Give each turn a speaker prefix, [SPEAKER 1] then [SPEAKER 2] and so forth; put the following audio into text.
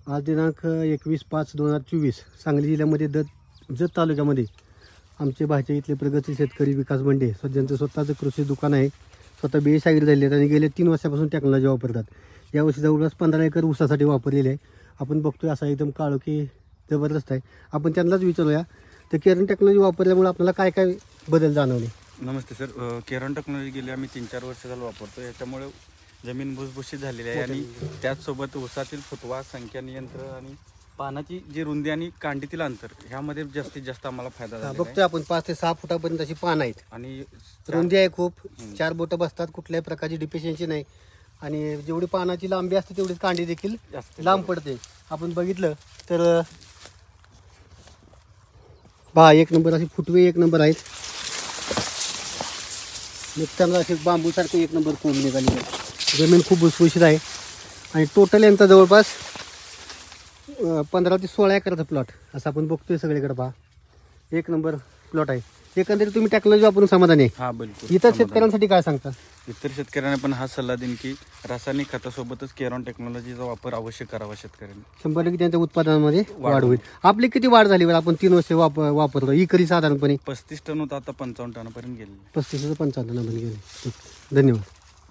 [SPEAKER 1] आज दिनांक 21/5/2024 सांगली जिल्ह्यामध्ये जत तालुक्यामध्ये आमचे भाचे इथले प्रगतशील शेतकरी विकास बंडे सध्यांचं स्वतःचं कृषी दुकान आहे. स्वतः BA शाहीर झाले आहेत आणि गेले 3 वर्षापासून टेक्नॉलॉजी वापरतात. यावर्षी जवळपास 15 एकर ऊसासाठी वापरलेले आहे. आपण बघतोय असा एकदम काळोखी जबरदस्त आहे. आपण त्यांनाच विचारूया तर केरन टेक्नॉलॉजी वापरल्यामुळे आपल्याला काय काय बदल जाणवले.
[SPEAKER 2] नमस्ते सर. केरन टेक्नॉलॉजी गेली आम्ही 3-4 वर्ष झालं वापरतो. याच्यामुळे जमीन भुसभुशीत झालेली आहे आणि त्याचसोबत ऊसातील फुटवा, संख्या नियंत्रण आणि पानाची जी रुंदी आणि कांडीतील अंतर ह्यामध्ये जास्तीत जास्त आम्हाला फायदा झाला.
[SPEAKER 1] बघतोय आपण 5 ते 6 फुटापर्यंत अशी पान आहेत
[SPEAKER 2] आणि
[SPEAKER 1] रुंदी आहे खूप. 4 बोटं बसतात, कुठल्याही प्रकारची डिफिशियन्सी नाही आणि जेवढी पानाची लांबी असते तेवढीच कांडी देखील
[SPEAKER 2] जास्त
[SPEAKER 1] लांब पडते. आपण बघितलं तर पहा, 1 नंबर असे फुटवे 1 नंबर आहेत. निघताना असे बांबूसारखे 1 नंबर कोंब निघाली आहे. जमीन खूप भुसभुशीत आहे आणि टोटल यांचा जवळपास 15 ते 16 एकराचा प्लॉट असं आपण बघतोय सगळीकडे. पहा, 1 नंबर प्लॉट आहे. एकंदरीत तुम्ही टेक्नॉलॉजी वापरून समाधानी आहे.
[SPEAKER 2] हा, बिलकुल.
[SPEAKER 1] इतर शेतकऱ्यांसाठी काय सांगता?
[SPEAKER 2] इतर शेतकऱ्यांना पण हा सल्ला देईन की रासायनिक खतासोबतच केरॉन टेक्नॉलॉजीचा वापर अवश्य करावा शेतकऱ्यांनी.
[SPEAKER 1] 100% त्यांच्या उत्पादनामध्ये वाढ होईल. आपली किती वाढ झाली बरं? आपण 3 वर्ष वापरतो इकरी साधारणपणे
[SPEAKER 2] 35 टन होता, आता 55 टनापर्यंत गेले.
[SPEAKER 1] 35 ते 55 टनापर्यंत गेले. धन्यवाद.